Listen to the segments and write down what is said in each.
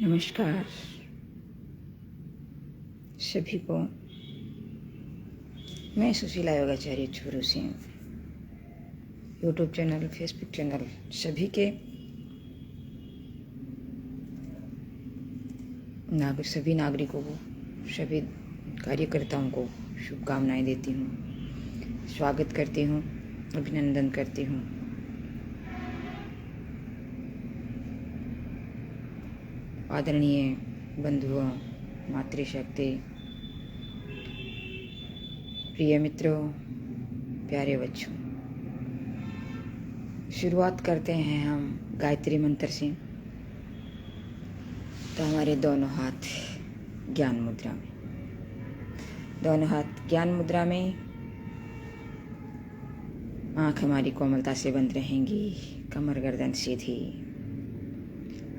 नमस्कार सभी को। मैं सुशीला योगाचार्य Churu Singh YouTube channel, Facebook channel सभी के सभी नागरिकों को, सभी कार्यकर्ताओं को शुभकामनाएं देती हूँ, स्वागत करती हूँ, अभिनंदन करती हूँ। आदरणीय बंधुओं, मातृशक्ति, प्रिय मित्रों, प्यारे बच्चों, शुरुआत करते हैं हम गायत्री मंत्र से। तो हमारे दोनों हाथ ज्ञान मुद्रा में, दोनों हाथ ज्ञान मुद्रा में, आंख हमारी कोमलता से बंद रहेंगी, कमर गर्दन सीधी,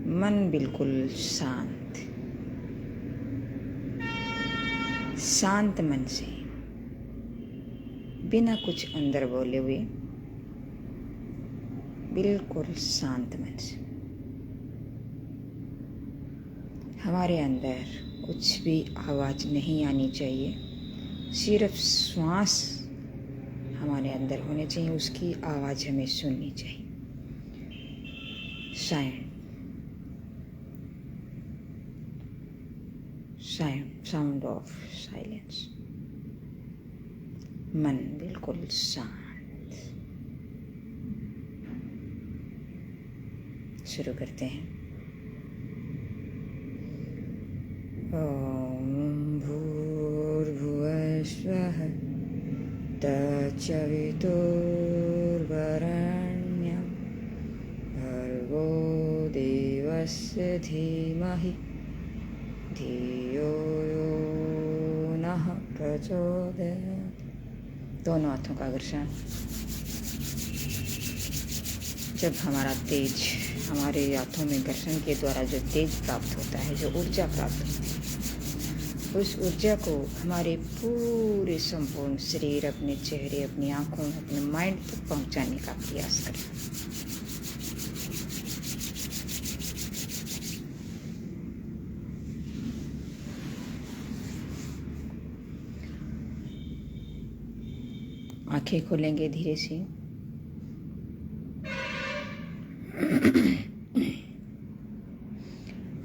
मन बिल्कुल शांत, शांत मन से, बिना कुछ अंदर बोले हुए, बिल्कुल शांत मन से। हमारे अंदर कुछ भी आवाज़ नहीं आनी चाहिए, सिर्फ श्वास हमारे अंदर होने चाहिए, उसकी आवाज़ हमें सुननी चाहिए। Sound of silence. मन बिल्कुल शांत। शुरू करते हैं। ओम भूर्भुवः स्वः तत्सवितुर्वरेण्यं भर्गो देवस्य धीमहि धियो यो नः प्रचोदयात्। दोनों हाथों का घर्षण। जब हमारा तेज हमारे हाथों में घर्षण के द्वारा जो तेज प्राप्त होता है, जो ऊर्जा प्राप्त होती है, उस ऊर्जा को हमारे पूरे संपूर्ण शरीर, अपने चेहरे, अपनी आंखों, अपने माइंड तक पहुंचाने का प्रयास करें। आंखें खोलेंगे धीरे से।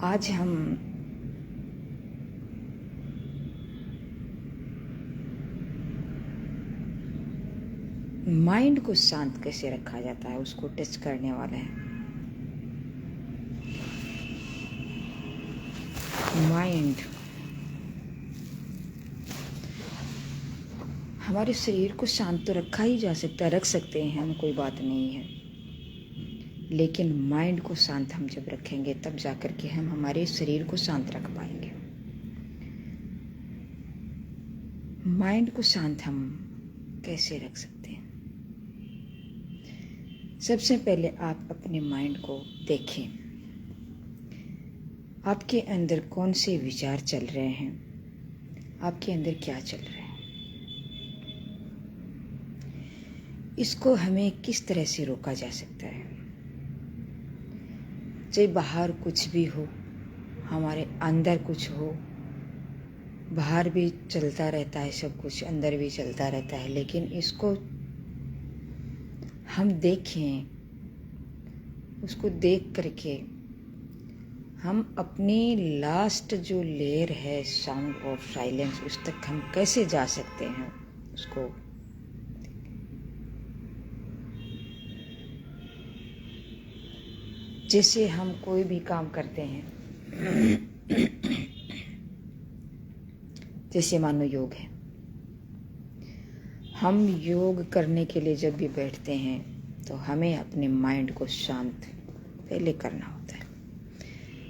आज हम माइंड को शांत कैसे रखा जाता है उसको टच करने वाले हैं। माइंड हमारे शरीर को शांत तो रखा ही जा सकता है, रख सकते हैं हम, कोई बात नहीं है, लेकिन माइंड को शांत हम जब रखेंगे तब जाकर के हम हमारे शरीर को शांत रख पाएंगे। माइंड को शांत हम कैसे रख सकते हैं? सबसे पहले आप अपने माइंड को देखें, आपके अंदर कौन से विचार चल रहे हैं, आपके अंदर क्या चल रहा है, इसको हमें किस तरह से रोका जा सकता है। चाहे बाहर कुछ भी हो, हमारे अंदर कुछ हो, बाहर भी चलता रहता है सब कुछ, अंदर भी चलता रहता है, लेकिन इसको हम देखें, उसको देख करके हम अपनी लास्ट जो लेयर है साउंड ऑफ साइलेंस, उस तक हम कैसे जा सकते हैं उसको। जैसे हम कोई भी काम करते हैं, जैसे मानो योग है, हम योग करने के लिए जब भी बैठते हैं तो हमें अपने माइंड को शांत पहले करना होता है।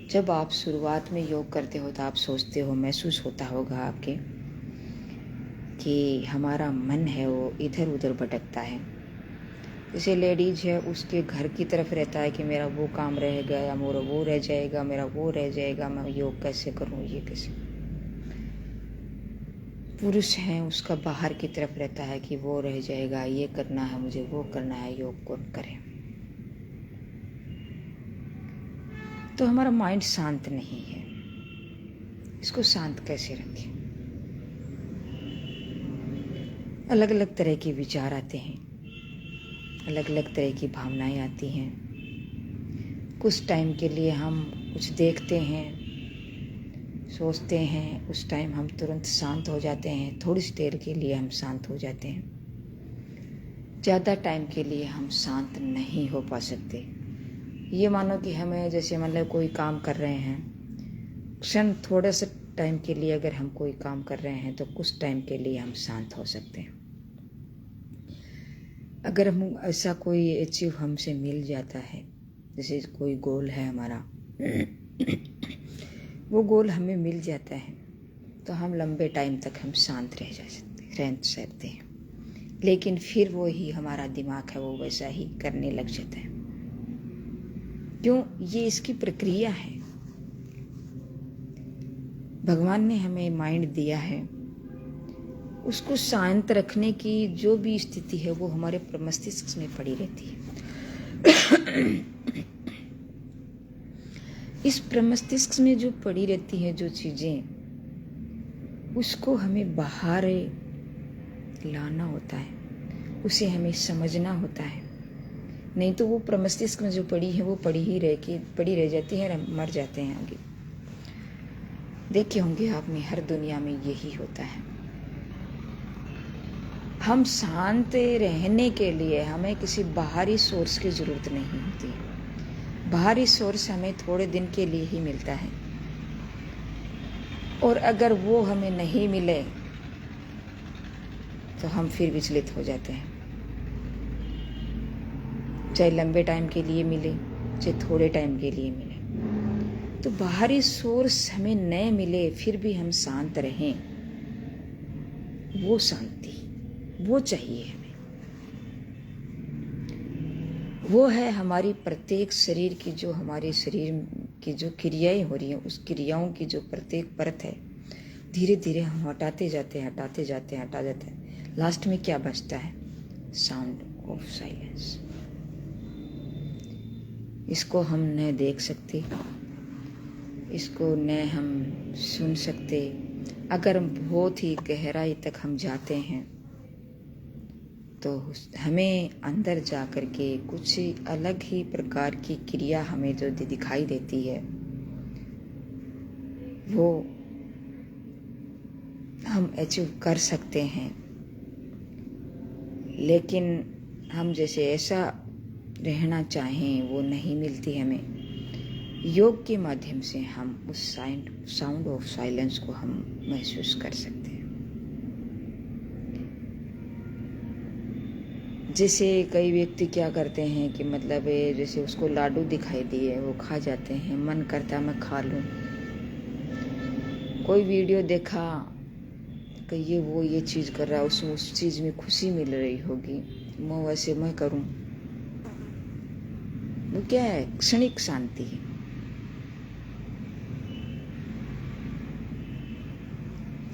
जब आप शुरुआत में योग करते हो तो आप सोचते हो, महसूस होता होगा आपके कि हमारा मन है वो इधर उधर भटकता है। जैसे लेडीज है, उसके घर की तरफ रहता है कि मेरा वो काम रह गया, मेरा वो रह जाएगा, मेरा वो रह जाएगा, मैं योग कैसे करूं, ये कैसे। पुरुष हैं, उसका बाहर की तरफ रहता है कि वो रह जाएगा, ये करना है मुझे, वो करना है, योग कौन करे। तो हमारा माइंड शांत नहीं है। इसको शांत कैसे रखें? अलग अलग तरह के विचार आते हैं, अलग अलग तरह की भावनाएं आती हैं। कुछ टाइम के लिए हम कुछ देखते हैं, सोचते हैं, उस टाइम हम तुरंत शांत हो जाते हैं। थोड़ी सी देर के लिए हम शांत हो जाते हैं। ज़्यादा टाइम के लिए हम शांत नहीं हो पा सकते। ये मानो कि हमें जैसे मतलब कोई काम कर रहे हैं, क्षण थोड़ा सा टाइम के लिए अगर हम कोई काम कर रहे हैं तो कुछ टाइम के लिए हम शांत हो सकते हैं। अगर हम ऐसा कोई अचीव हमसे मिल जाता है, जैसे कोई गोल है हमारा, वो गोल हमें मिल जाता है, तो हम लंबे टाइम तक हम शांत रह सकते हैं। लेकिन फिर वो ही हमारा दिमाग है वो वैसा ही करने लग जाता है। क्यों? ये इसकी प्रक्रिया है। भगवान ने हमें माइंड दिया है, उसको शांत रखने की जो भी स्थिति है वो हमारे मस्तिष्क में पड़ी रहती है। इस प्रमस्तिष्क में जो पड़ी रहती है जो चीजें, उसको हमें बाहर लाना होता है, उसे हमें समझना होता है। नहीं तो वो प्रमस्तिष्क में जो पड़ी है वो पड़ी रह जाती है, मर जाते हैं आगे। देखे होंगे आपने, हर दुनिया में यही होता है। हम शांत रहने के लिए हमें किसी बाहरी सोर्स की जरूरत नहीं होती। बाहरी सोर्स हमें थोड़े दिन के लिए ही मिलता है, और अगर वो हमें नहीं मिले तो हम फिर विचलित हो जाते हैं। चाहे लंबे टाइम के लिए मिले, चाहे थोड़े टाइम के लिए मिले, तो बाहरी सोर्स हमें न मिले फिर भी हम शांत रहें, वो शांति वो चाहिए हमें। वो है हमारी प्रत्येक शरीर की, जो हमारे शरीर की जो क्रियाएं हो रही हैं, उस क्रियाओं की जो प्रत्येक परत है, धीरे धीरे हम हटाते जाते हैं। लास्ट में क्या बचता है? Sound of silence. इसको हम न देख सकते, इसको न हम सुन सकते। अगर हम बहुत ही गहराई तक हम जाते हैं तो हमें अंदर जा कर के कुछ अलग ही प्रकार की क्रिया हमें जो दिखाई देती है, वो हम अचीव कर सकते हैं। लेकिन हम जैसे ऐसा रहना चाहें वो नहीं मिलती हमें। योग के माध्यम से हम उस साउंड ऑफ साइलेंस को हम महसूस कर सकते हैं। जैसे कई व्यक्ति क्या करते हैं कि मतलब जैसे उसको लाडू दिखाई दिए वो खा जाते हैं, मन करता मैं खा लूं। कोई वीडियो देखा कि ये चीज़ कर रहा है, उसमें उस चीज़ में खुशी मिल रही होगी, मैं वैसे मैं करूं। वो क्या है? क्षणिक शांति है।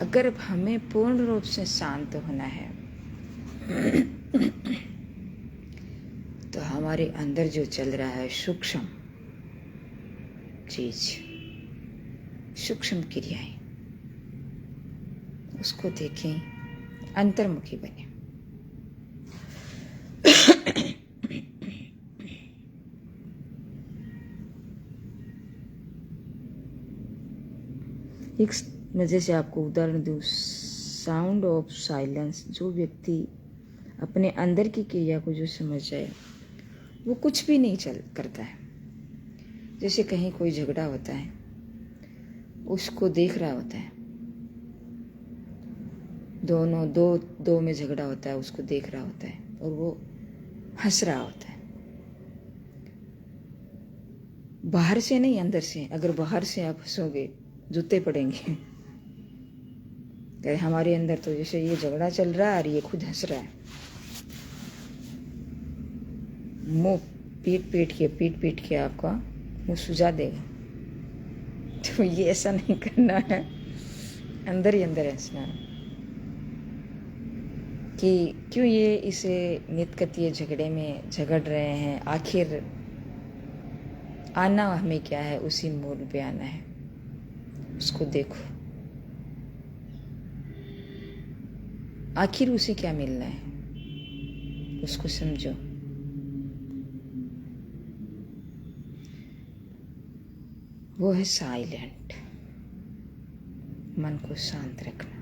अगर हमें पूर्ण रूप से शांत होना है तो हमारे अंदर जो चल रहा है सूक्ष्म चीज, सूक्ष्म क्रियाएं, उसको देखें, अंतर्मुखी बने। एक वजह से आपको उदाहरण दूं, साउंड ऑफ साइलेंस। जो व्यक्ति अपने अंदर की क्रिया को जो समझ जाए, वो कुछ भी नहीं करता है। जैसे कहीं कोई झगड़ा होता है, उसको देख रहा होता है, दो में झगड़ा होता है, उसको देख रहा होता है और वो हंस रहा होता है। बाहर से नहीं, अंदर से। अगर बाहर से आप हंसोगे जूते पड़ेंगे। हमारे अंदर तो जैसे ये झगड़ा चल रहा है और ये खुद हंस रहा है, मुंह पीट पीट के आपका मुंह सुझा देगा। तो ये ऐसा नहीं करना है, अंदर ही अंदर हंसना है कि क्यों ये इसे नित झगड़े में झगड़ रहे हैं, आखिर आना हमें क्या है, उसी मूल पे आना है। उसको देखो, आखिर उसे क्या मिलना है, उसको समझो। वो है साइलेंट, मन को शांत रखना।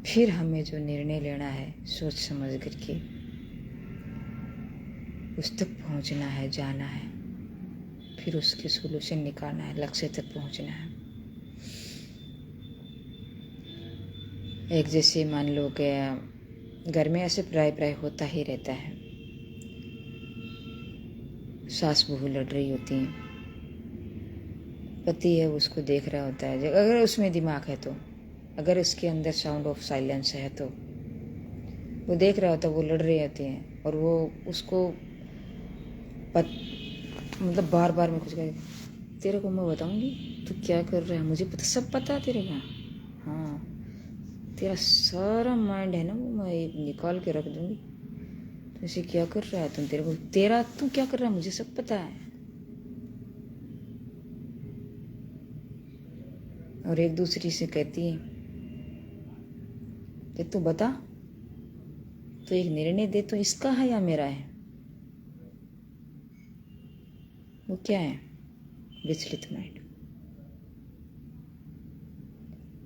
फिर हमें जो निर्णय लेना है सोच समझ करके उस तक पहुंचना है, जाना है, फिर उसके सोल्यूशन निकालना है, लक्ष्य तक पहुंचना है। एक जैसे मान लो कि घर में ऐसे प्राय प्राय होता ही रहता है, सास बहू लड़ रही होती हैं, पति है उसको देख रहा होता है, अगर उसमें दिमाग है तो, अगर उसके अंदर साउंड ऑफ साइलेंस है तो वो देख रहा होता है, वो लड़ रही होती हैं और वो उसको मतलब बार बार मैं कुछ कह, तेरे को मैं बताऊंगी तू क्या कर रहा है, मुझे पता, सब पता है तेरे को। हाँ, तेरा सारा माइंड है ना वो मैं निकाल के रख दूंगी। तो ऐसे क्या कर रहा है तुम, तेरे को तेरा तू क्या कर रहा है मुझे सब पता है। और एक दूसरी से कहती है कि तू बता, तो एक निर्णय दे, तो इसका है या मेरा है। वो क्या है, विचलित माइंड।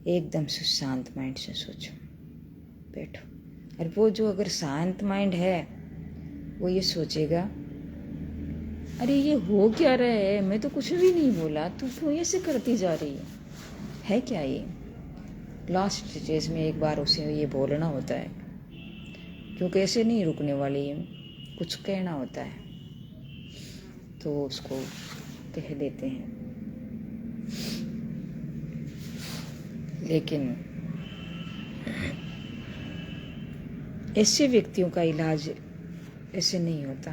एकदम से शांत माइंड से सोचो, बैठो। और वो जो अगर शांत माइंड है वो ये सोचेगा, अरे ये हो क्या रहा है, मैं तो कुछ भी नहीं बोला, तू क्यों ऐसे करती जा रही है क्या ये। लास्ट स्टेज में एक बार उसे ये बोलना होता है, क्योंकि ऐसे नहीं रुकने वाली है, कुछ कहना होता है, तो उसको कह देते हैं। लेकिन ऐसे व्यक्तियों का इलाज ऐसे नहीं होता।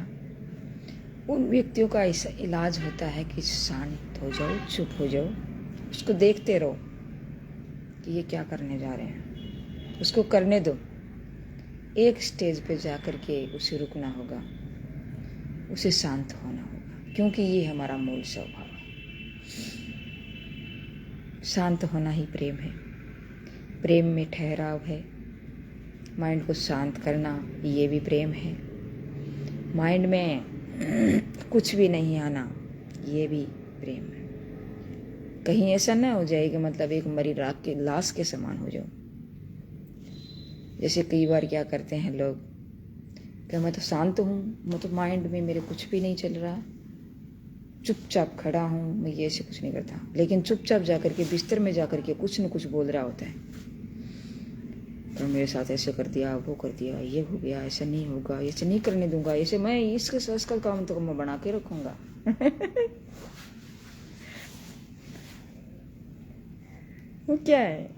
उन व्यक्तियों का ऐसा इलाज होता है कि शांत हो जाओ, चुप हो जाओ, उसको देखते रहो कि ये क्या करने जा रहे हैं, उसको करने दो। एक स्टेज पे जा कर के उसे रुकना होगा, उसे शांत होना होगा, क्योंकि ये हमारा मूल स्वभाव है। शांत होना ही प्रेम है, प्रेम में ठहराव है। माइंड को शांत करना ये भी प्रेम है। माइंड में कुछ भी नहीं आना ये भी प्रेम है। कहीं ऐसा ना हो जाए कि मतलब एक मरी राख के लाश के समान हो जाओ। जैसे कई बार क्या करते हैं लोग कि मैं तो शांत हूँ, मैं तो माइंड में मेरे कुछ भी नहीं चल रहा, चुपचाप खड़ा हूँ, मैं ये ऐसे कुछ नहीं करता, लेकिन चुपचाप जाकर के बिस्तर में जाकर के कुछ न कुछ बोल रहा होता है, और मेरे साथ ऐसे कर दिया, वो कर दिया, ये हो गया, ऐसा नहीं होगा, ऐसे नहीं करने दूंगा, ऐसे मैं इसका काम तो मैं बना के रखूंगा। वो क्या है,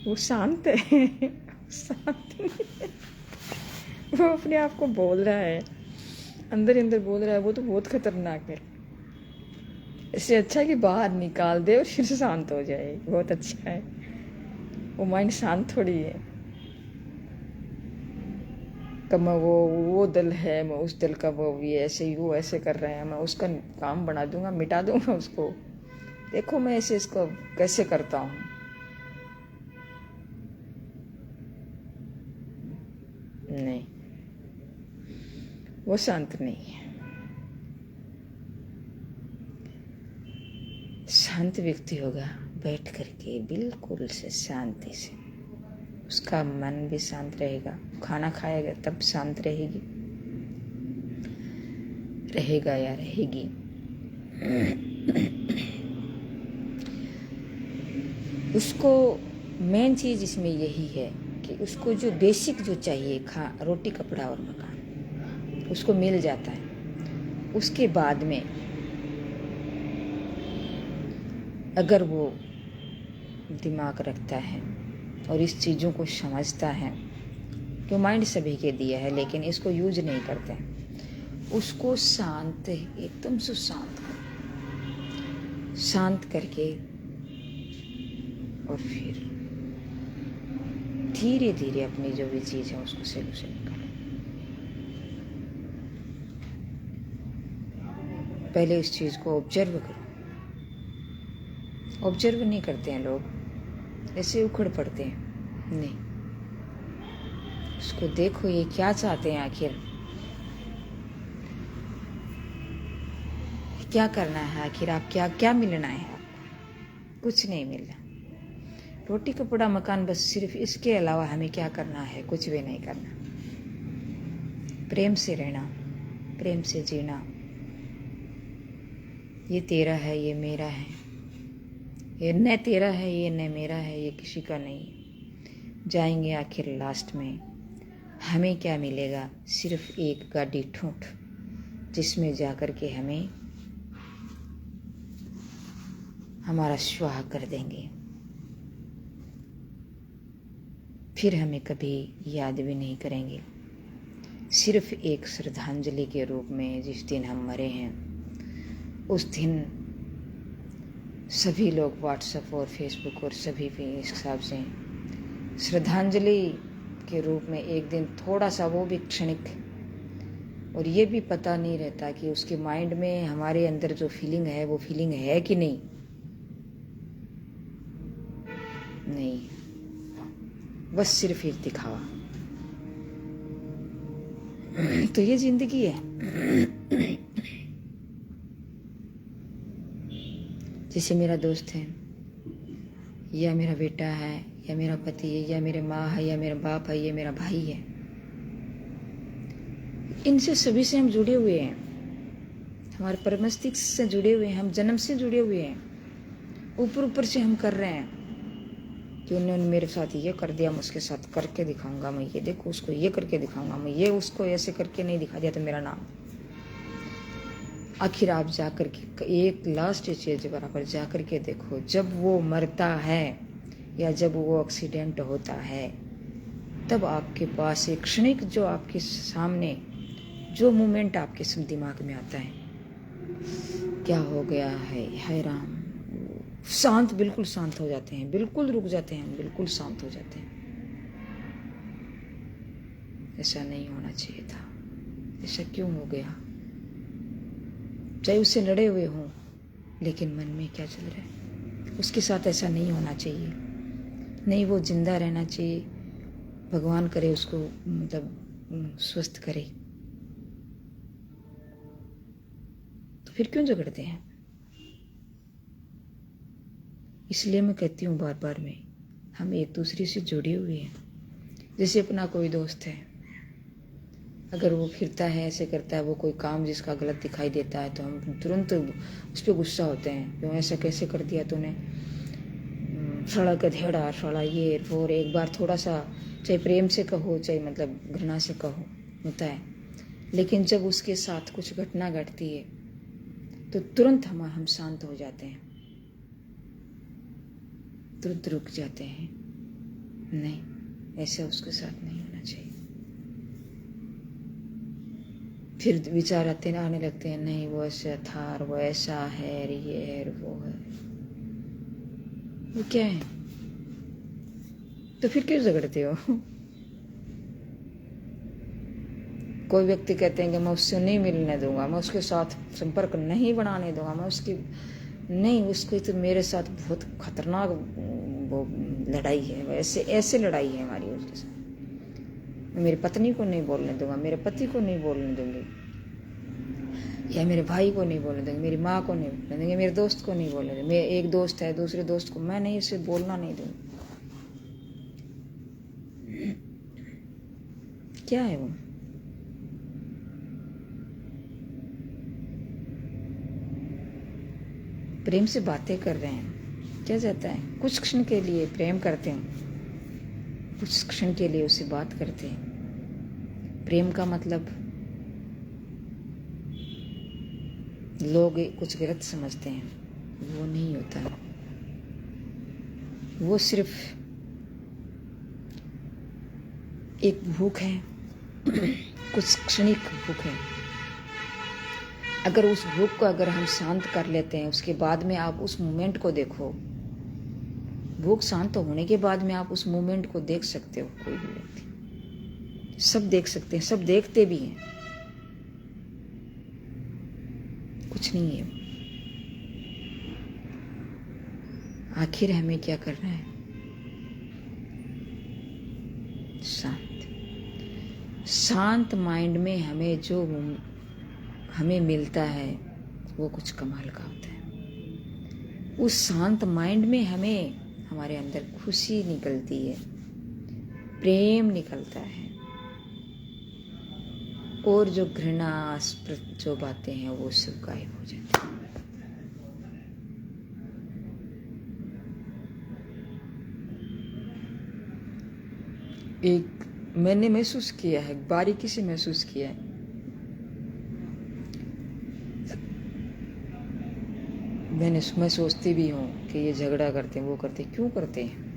वो शांत है। शांत नहीं है, वो अपने आप को बोल रहा है, अंदर ही अंदर बोल रहा है, वो तो बहुत खतरनाक है। इससे अच्छा कि बाहर निकाल दे और फिर से शांत हो जाए, बहुत अच्छा है। वो माइंड शांत थोड़ी है कब मैं वो दल है, मैं उस दल का, वो ये ऐसे वो ऐसे कर रहे हैं, मैं उसका काम बना दूंगा, मिटा दूंगा उसको, देखो मैं ऐसे इसको कैसे करता हूँ। नहीं, वो शांत नहीं है। शांत व्यक्ति होगा बैठ करके बिल्कुल से शांति से, उसका मन भी शांत रहेगा, खाना खाएगा तब शांत रहेगा या रहेगी। उसको मेन चीज़ इसमें यही है कि उसको जो बेसिक जो चाहिए, रोटी कपड़ा और मकान, उसको मिल जाता है। उसके बाद में अगर वो दिमाग रखता है और इस चीज़ों को समझता है कि माइंड सभी के दिया है लेकिन इसको यूज नहीं करते, उसको शांत, एकदम से शांत करके और फिर धीरे धीरे अपनी जो भी चीज़ है उसको सोल्यूशन निकाले। पहले इस चीज़ को ऑब्जर्व करो। ऑब्जर्व नहीं करते हैं लोग, ऐसे उखड़ पड़ते हैं। नहीं, उसको देखो ये क्या चाहते हैं, आखिर क्या करना है, आखिर आप क्या मिलना है आपको? कुछ नहीं मिलना। रोटी कपड़ा मकान, बस सिर्फ इसके अलावा हमें क्या करना है? कुछ भी नहीं करना। प्रेम से रहना, प्रेम से जीना। ये तेरा है, ये मेरा है, ये न तेरा है, ये न मेरा है, ये किसी का नहीं। जाएंगे आखिर लास्ट में हमें क्या मिलेगा? सिर्फ एक गाड़ी ठूंठ, जिसमें जाकर के हमें हमारा स्वाह कर देंगे। फिर हमें कभी याद भी नहीं करेंगे। सिर्फ एक श्रद्धांजलि के रूप में जिस दिन हम मरे हैं, उस दिन सभी लोग व्हाट्सएप और फेसबुक और सभी भी इस हिसाब से श्रद्धांजलि के रूप में एक दिन थोड़ा सा, वो भी क्षणिक, और ये भी पता नहीं रहता कि उसके माइंड में हमारे अंदर जो फीलिंग है वो फीलिंग है कि नहीं। बस सिर्फ एक दिखावा। तो ये जिंदगी है। जैसे मेरा दोस्त है, या मेरा बेटा है, या मेरा पति है, या मेरे माँ है, या मेरा बाप है, या मेरा भाई है, इनसे सभी से हम जुड़े हुए हैं। हमारे परमस्तिष्क से जुड़े हुए हैं, हम जन्म से जुड़े हुए हैं। ऊपर से हम कर रहे हैं कि उन्होंने मेरे साथ ये कर दिया, मैं उसके साथ करके दिखाऊंगा, मैं ये देखो उसको ये करके दिखाऊंगा, मैं ये उसको ऐसे करके नहीं दिखा दिया तो मेरा नाम। आखिर आप जाकर के एक लास्ट स्टेज बराबर जाकर के देखो, जब वो मरता है या जब वो एक्सीडेंट होता है, तब आपके पास एक क्षणिक जो आपके सामने जो मोमेंट आपके दिमाग में आता है, क्या हो गया है, हाय राम, शांत, बिल्कुल शांत हो जाते हैं, बिल्कुल रुक जाते हैं, बिल्कुल शांत हो जाते हैं। ऐसा नहीं होना चाहिए था, ऐसा क्यों हो गया? चाहे उससे लड़े हुए हों, लेकिन मन में क्या चल रहा है? उसके साथ ऐसा नहीं होना चाहिए। नहीं, वो जिंदा रहना चाहिए। भगवान करे उसको मतलब स्वस्थ करे। तो फिर क्यों झगड़ते हैं? इसलिए मैं कहती हूँ बार बार में, हम एक दूसरे से जुड़े हुए हैं। जैसे अपना कोई दोस्त है, अगर वो फिरता है, ऐसे करता है, वो कोई काम जिसका गलत दिखाई देता है, तो हम तुरंत उस पर गुस्सा होते हैं, क्यों ऐसा कैसे कर दिया तूने, साला गधेड़ा, साला ये वो। एक बार थोड़ा सा, चाहे प्रेम से कहो चाहे मतलब घृणा से कहो, होता है। लेकिन जब उसके साथ कुछ घटना घटती है तो तुरंत हम शांत हो जाते हैं, तुरंत रुक जाते हैं। नहीं, ऐसा उसके साथ नहीं होना चाहिए। फिर विचार आने लगते हैं, नहीं वो ऐसा था और वो ऐसा है, ये है और वो है। वो क्या है? तो फिर क्यों झगड़ते हो? कोई व्यक्ति कहते हैं कि मैं उससे नहीं मिलने दूंगा, मैं उसके साथ संपर्क नहीं बनाने दूंगा, मैं उसकी नहीं, उसको तो मेरे साथ बहुत खतरनाक वो लड़ाई है, वैसे ऐसे लड़ाई है हमारी उसके साथ। मैं मेरी पत्नी को नहीं बोलने दूंगा, मेरे पति को नहीं बोलने दूंगी, या मेरे भाई को नहीं बोलने देंगे, मेरी माँ को नहीं बोलने देंगे, मेरे दोस्त को नहीं बोलने देंगे। मेरे एक दोस्त है, दूसरे दोस्त को मैं नहीं, इसे बोलना नहीं दूंगी। क्या है वो? प्रेम से बातें कर रहे हैं, क्या जाता है? कुछ क्षण के लिए प्रेम करते हैं, कुछ क्षण के लिए उससे बात करते हैं। प्रेम का मतलब लोग कुछ गलत समझते हैं, वो नहीं होता। वो सिर्फ एक भूख है, कुछ क्षणिक भूख है। अगर उस भूख को अगर हम शांत कर लेते हैं, उसके बाद में आप उस मोमेंट को देखो, भूख शांत होने के बाद में आप उस मोमेंट को देख सकते हो। कोई भी व्यक्ति, सब देख सकते हैं, सब देखते भी हैं। कुछ नहीं है। आखिर हमें क्या करना है? शांत माइंड में हमें जो हमें मिलता है वो कुछ कमाल का होता है। उस शांत माइंड में हमें हमारे अंदर खुशी निकलती है, प्रेम निकलता है, और जो घृणास्पद जो बातें हैं वो सब गायब हो जाती हैं। एक मैंने महसूस किया है, बारीकी से महसूस किया है। मैं सोचती भी हूँ कि ये झगड़ा करते हैं, वो करते हैं, क्यों करते हैं?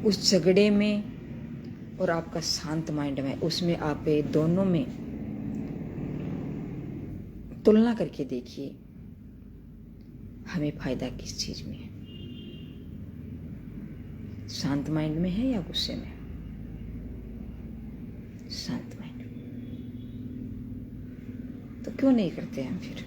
उस झगड़े में और आपका शांत माइंड में, उसमें आप दोनों में तुलना करके देखिए, हमें फायदा किस चीज में है? शांत माइंड में है या गुस्से में? शांत माइंड। तो क्यों नहीं करते हम फिर?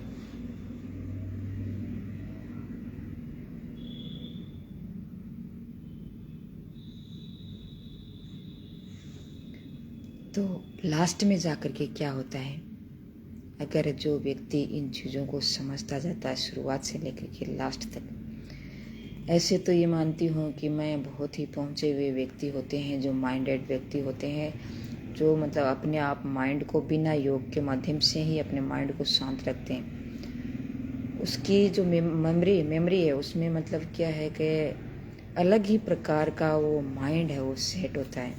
तो लास्ट में जाकर के क्या होता है, अगर जो व्यक्ति इन चीज़ों को समझता जाता है शुरुआत से लेकर के लास्ट तक, ऐसे तो ये मानती हूँ कि मैं बहुत ही पहुँचे हुए व्यक्ति होते हैं, जो माइंडेड व्यक्ति होते हैं, जो मतलब अपने आप माइंड को बिना योग के माध्यम से ही अपने माइंड को शांत रखते हैं। उसकी जो मेमोरी है उसमें मतलब क्या है कि अलग ही प्रकार का वो माइंड है, वो सेट होता है,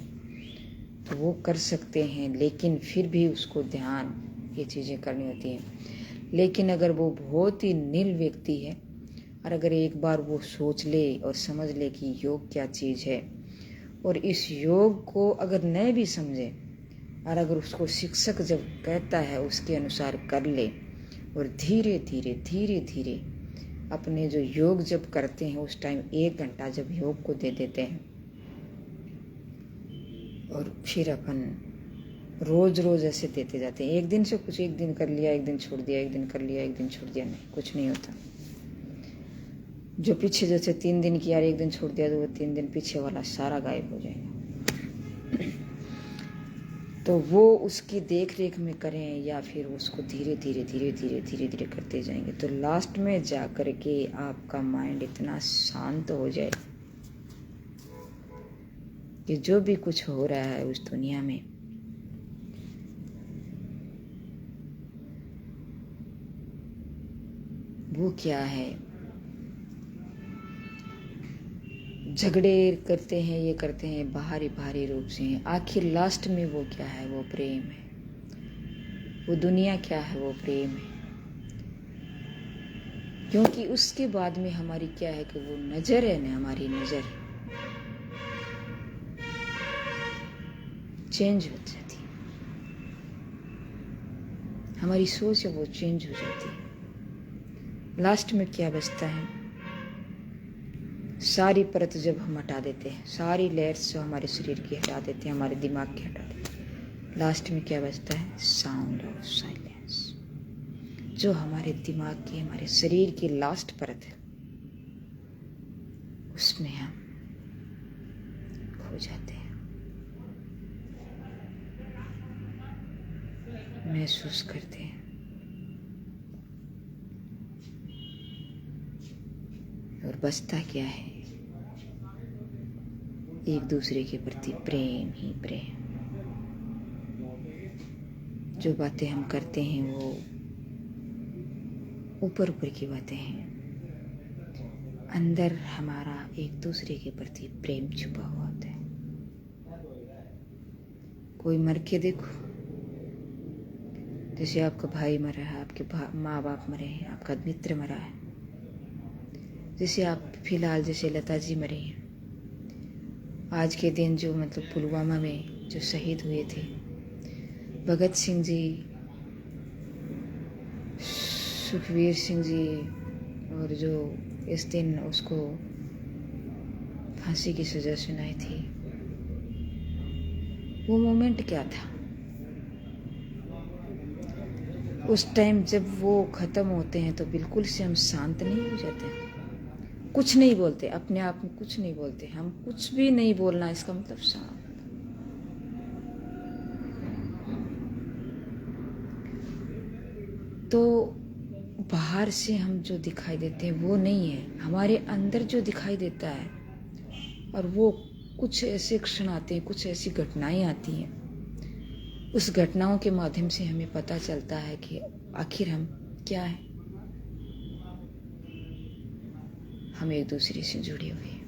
तो वो कर सकते हैं। लेकिन फिर भी उसको ध्यान ये चीज़ें करनी होती हैं। लेकिन अगर वो बहुत ही नील व्यक्ति है और अगर एक बार वो सोच ले और समझ ले कि योग क्या चीज़ है, और इस योग को अगर नहीं भी समझे और अगर उसको शिक्षक जब कहता है उसके अनुसार कर ले, और धीरे धीरे धीरे धीरे अपने जो योग जब करते हैं उस टाइम 1 घंटा जब योग को दे देते हैं, और फिर अपन रोज रोज ऐसे देते जाते हैं। एक दिन से कुछ, एक दिन कर लिया, एक दिन छोड़ दिया, एक दिन कर लिया, एक दिन छोड़ दिया, नहीं, कुछ नहीं होता। जो पीछे जैसे 3 दिन किया और एक दिन छोड़ दिया, तो वो 3 दिन पीछे वाला सारा गायब हो जाएगा। तो वो उसकी देख रेख में करें या फिर उसको धीरे धीरे धीरे धीरे धीरे धीरे करते जाएंगे, तो लास्ट में जा कर के आपका माइंड इतना शांत हो जाए कि जो भी कुछ हो रहा है उस दुनिया में, वो क्या है, झगड़े करते हैं, ये करते हैं बाहरी रूप से, आखिर लास्ट में वो क्या है, वो प्रेम है। वो दुनिया क्या है, वो प्रेम है। क्योंकि उसके बाद में हमारी क्या है कि वो नजर है ना, हमारी नजर चेंज हो जाती है, हमारी सोच है वो चेंज हो जाती है। लास्ट में क्या बचता है, सारी परत जब हम हटा देते हैं, सारी लेयर्स जो हमारे शरीर की हटा देते हैं, हमारे दिमाग की हटा देते हैं, लास्ट में क्या बचता है, साउंड ऑफ साइलेंस, जो हमारे दिमाग की, हमारे शरीर की लास्ट परत है, उसमें हम खो जाते हैं, महसूस करते हैं। और बचता क्या है, एक दूसरे के प्रति प्रेम ही प्रेम। जो बातें हम करते हैं वो ऊपर ऊपर की बातें हैं, अंदर हमारा एक दूसरे के प्रति प्रेम छुपा हुआ होता है। कोई मर के देखो, जैसे आपका भाई मरा है, आपके माँ बाप मरे हैं, आपका मित्र मरा है, जैसे आप फिलहाल जैसे लता जी मरे हैं, आज के दिन जो मतलब पुलवामा में जो शहीद हुए थे, भगत सिंह जी, सुखवीर सिंह जी, और जो इस दिन उसको फांसी की सजा सुनाई थी, वो मोमेंट क्या था? उस टाइम जब वो ख़त्म होते हैं तो बिल्कुल से हम शांत नहीं हो जाते हैं, कुछ नहीं बोलते, अपने आप में कुछ नहीं बोलते, हम कुछ भी नहीं बोलना, इसका मतलब शांत। तो बाहर से हम जो दिखाई देते हैं वो नहीं है, हमारे अंदर जो दिखाई देता है, और वो कुछ ऐसे क्षण आते हैं, कुछ ऐसी घटनाएं आती हैं, उस घटनाओं के माध्यम से हमें पता चलता है कि आखिर हम क्या है। हम एक दूसरे से जुड़े हुए हैं।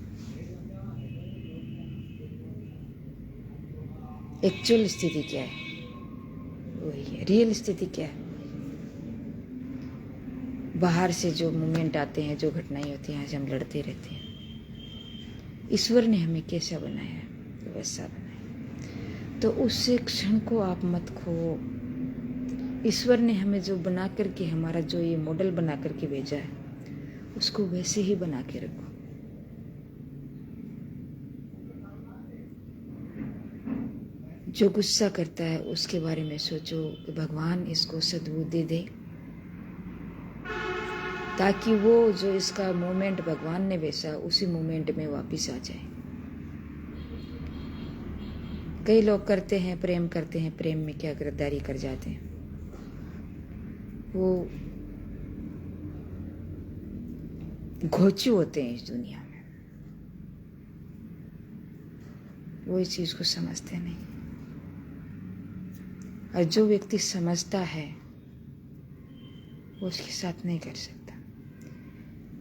एक्चुअल स्थिति क्या है वही है, रियल स्थिति क्या है। बाहर से जो मूवमेंट आते हैं, जो घटनाएं होती हैं, आज हम लड़ते रहते हैं। ईश्वर ने हमें कैसा बनाया है, तो वैसा बनाया। तो उस क्षण को आप मत खो। ईश्वर ने हमें जो बना करके, हमारा जो ये मॉडल बना करके भेजा है, उसको वैसे ही बना के रखो। जो गुस्सा करता है उसके बारे में सोचो कि भगवान इसको सद्बुद्धि दे, ताकि वो जो इसका मोमेंट भगवान ने वैसा उसी मोमेंट में वापस आ जाए। कई लोग करते हैं, प्रेम करते हैं, प्रेम में क्या गद्दारी कर जाते हैं, वो घोचू होते हैं इस दुनिया में, वो इस चीज को समझते नहीं। और जो व्यक्ति समझता है वो उसके साथ नहीं कर सकता।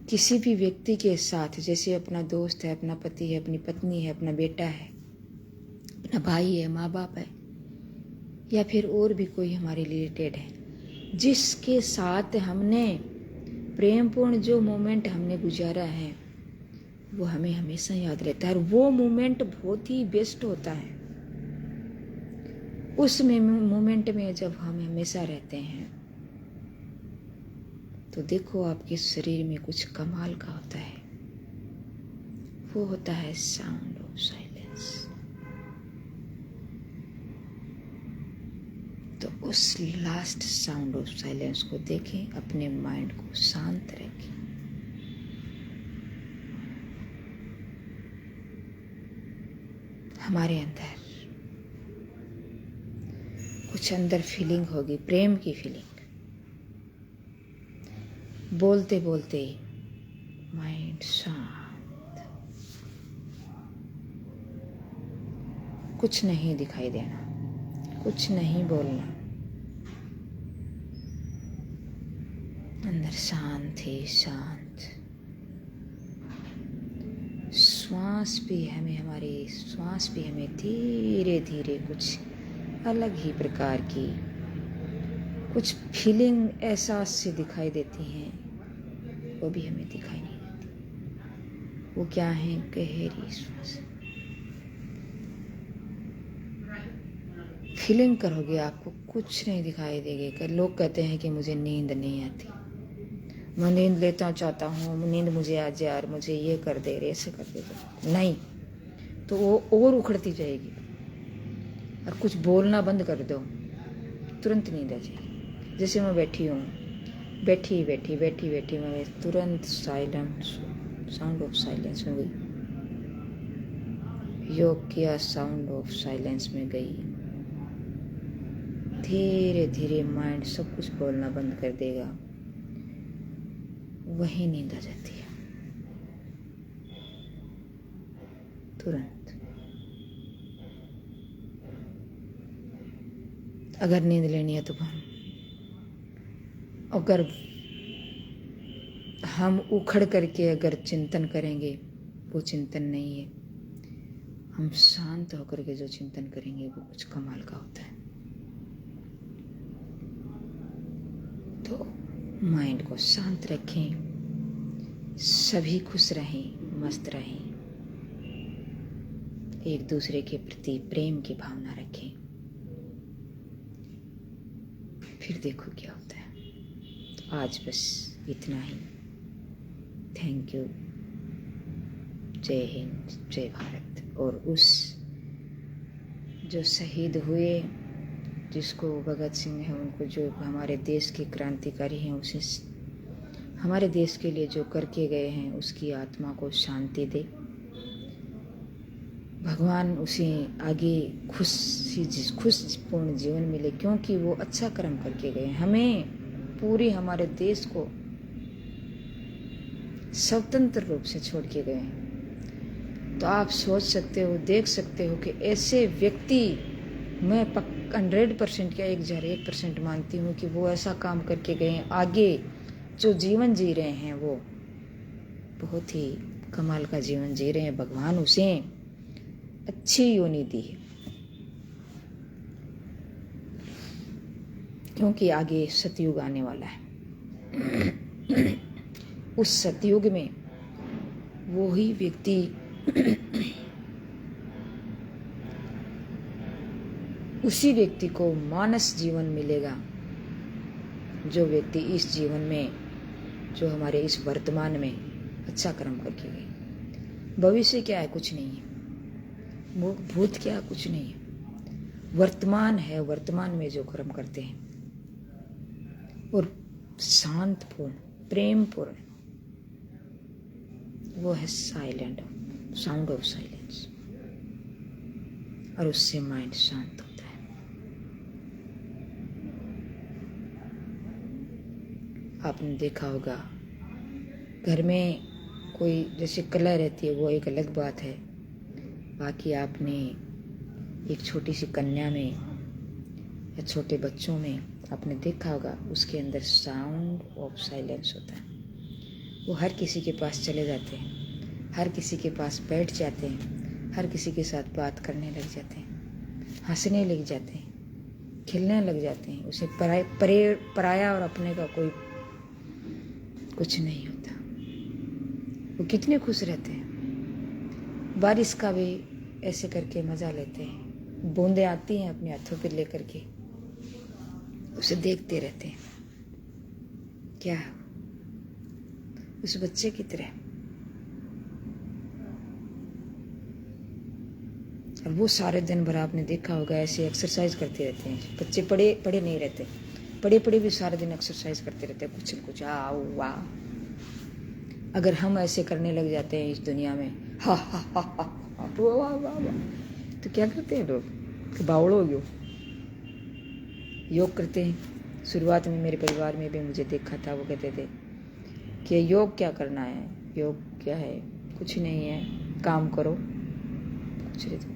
किसी भी व्यक्ति के साथ, जैसे अपना दोस्त है, अपना पति है, अपनी पत्नी है, अपना बेटा है, अपना भाई है, माँ बाप है, या फिर और भी कोई हमारे रिलेटेड है, जिसके साथ हमने प्रेमपूर्ण जो मोमेंट हमने गुजारा है, वो हमें हमेशा याद रहता है। और वो मोमेंट बहुत ही बेस्ट होता है। उस मोमेंट में जब हम हमेशा रहते हैं, तो देखो आपके शरीर में कुछ कमाल का होता है। वो होता है साउंड ऑफ साइलेंस। तो उस लास्ट साउंड ऑफ साइलेंस को देखें, अपने माइंड को शांत रखें। हमारे अंदर कुछ अंदर फीलिंग होगी, प्रेम की फीलिंग। बोलते बोलते माइंड शांत, कुछ नहीं दिखाई देना, कुछ नहीं बोलना, अंदर शांत ही शांत। श्वास भी हमें धीरे धीरे कुछ अलग ही प्रकार की कुछ फीलिंग, एहसास से दिखाई देती हैं, वो भी हमें दिखाई नहीं देती। वो क्या है? गहरी श्वास। फीलिंग करोगे, आपको कुछ नहीं दिखाई देगा। लोग कहते हैं कि मुझे नींद नहीं आती, मैं नींद लेता चाहता हूँ, नींद मुझे आ जाए और मुझे ये कर दे, ऐसे कर दे। नहीं, तो वो और उखड़ती जाएगी। और कुछ बोलना बंद कर दो, तुरंत नींद आ जाएगी। जैसे मैं बैठी हूँ, बैठी मैं तुरंत साइलेंट, साउंड ऑफ साइलेंस में गई। योग किया, साउंड ऑफ साइलेंस में गई। धीरे धीरे माइंड सब कुछ बोलना बंद कर देगा, वही नींद आ जाती है तुरंत। अगर नींद लेनी है तो अगर हम उखड़ करके अगर चिंतन करेंगे, वो चिंतन नहीं है। हम शांत होकर के जो चिंतन करेंगे वो कुछ कमाल का होता है। तो माइंड को शांत रखें, सभी खुश रहें, मस्त रहें, एक दूसरे के प्रति प्रेम की भावना रखें। फिर देखो क्या होता है। तो आज बस इतना ही। Thank you. जय हिंद, जय भारत। और उस जो शहीद हुए, जिसको भगत सिंह है, उनको जो हमारे देश के क्रांतिकारी हैं, उसे हमारे देश के लिए जो करके गए हैं, उसकी आत्मा को शांति दे। भगवान उसे आगे खुशपूर्ण जीवन मिले, क्योंकि वो अच्छा कर्म करके गए। हमें पूरे हमारे देश को स्वतंत्र रूप से छोड़ के गए हैं। तो आप सोच सकते हो, देख सकते हो कि ऐसे व्यक्ति, मैं 100% क्या 1001% मानती हूँ कि वो ऐसा काम करके गए हैं। आगे जो जीवन जी रहे हैं वो बहुत ही कमाल का जीवन जी रहे हैं। भगवान उसे अच्छी योनि दी है, क्योंकि आगे सतयुग आने वाला है। उस सतयुग में वो ही व्यक्ति उसी व्यक्ति को मानस जीवन मिलेगा, जो व्यक्ति इस जीवन में, जो हमारे इस वर्तमान में अच्छा कर्म करके गए। भविष्य क्या है? कुछ नहीं है। भूत क्या? कुछ नहीं है। वर्तमान है, वर्तमान में जो कर्म करते हैं और शांतपूर्ण, प्रेमपूर्ण, वो है साइलेंट, साउंड ऑफ साइलेंस, और उससे माइंड शांत होता है। आपने देखा होगा, घर में कोई जैसे कला रहती है, वो एक अलग बात है। बाकी आपने एक छोटी सी कन्या में या छोटे बच्चों में आपने देखा होगा, उसके अंदर साउंड ऑफ साइलेंस होता है। वो हर किसी के पास चले जाते हैं, हर किसी के पास बैठ जाते हैं, हर किसी के साथ बात करने लग जाते हैं, हंसने लग जाते हैं, खेलने लग जाते हैं। उसे पराया और अपने का कोई कुछ नहीं होता। वो कितने खुश रहते हैं। बारिश का भी ऐसे करके मजा लेते हैं। बूंदें आती हैं अपने हाथों पे लेकर के, उसे देखते रहते हैं। क्या उस बच्चे की तरह। और वो सारे दिन भर आपने देखा होगा ऐसे एक्सरसाइज करते रहते हैं। बच्चे पढ़े नहीं रहते, पढ़े भी सारे दिन एक्सरसाइज करते रहते हैं, कुछ न कुछ वाह। अगर हम ऐसे करने लग जाते हैं इस दुनिया में, हा हा हा हा वाह वाह वाह, तो क्या करते हैं लोग? बावड़ हो गयो। योग करते हैं। शुरुआत में मेरे परिवार में भी मुझे देखा था, वो कहते थे कि योग क्या करना है, योग क्या है, कुछ नहीं है, काम करो, कुछ नहीं होता।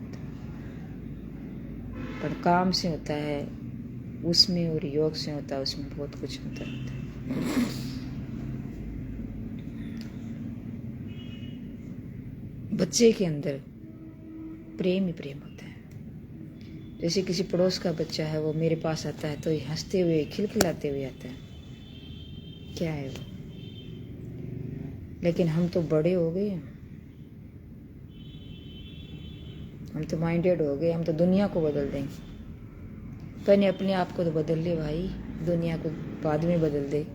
पर काम से होता है उसमें, और योग से होता है उसमें बहुत कुछ होता है। बच्चे के अंदर प्रेम ही प्रेम होता है। जैसे किसी पड़ोस का बच्चा है, वो मेरे पास आता है तो हंसते हुए, खिलखिलाते हुए आता है। क्या है वो? लेकिन हम तो बड़े हो गए, हम तो माइंडेड हो गए, हम तो दुनिया को बदल देंगे। पहले अपने आप को तो बदल ले भाई, दुनिया को बाद में बदल दे।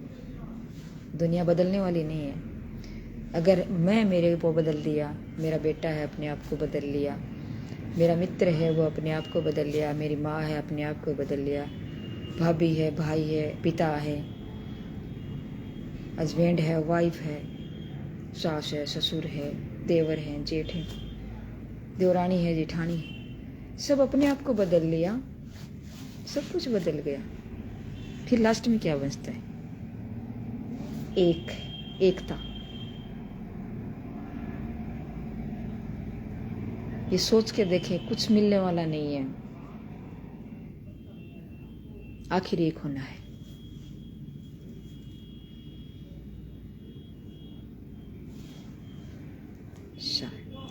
दुनिया बदलने वाली नहीं है। अगर मैं मेरे को बदल दिया, मेरा बेटा है अपने आप को बदल लिया, मेरा मित्र है वो अपने आप को बदल लिया, मेरी माँ है अपने आप को बदल लिया, भाभी है, भाई है, पिता है, हस्बैंड है, वाइफ है, सास है, ससुर है, देवर हैं, जेठ हैं, देवरानी है, जेठानी है, सब अपने आप को बदल लिया, सब कुछ बदल गया। फिर लास्ट में क्या बचता है? एकता। ये सोच के देखें, कुछ मिलने वाला नहीं है, आखिर एक होना है।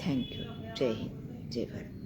Thank you. जय हिंद, जय भारत।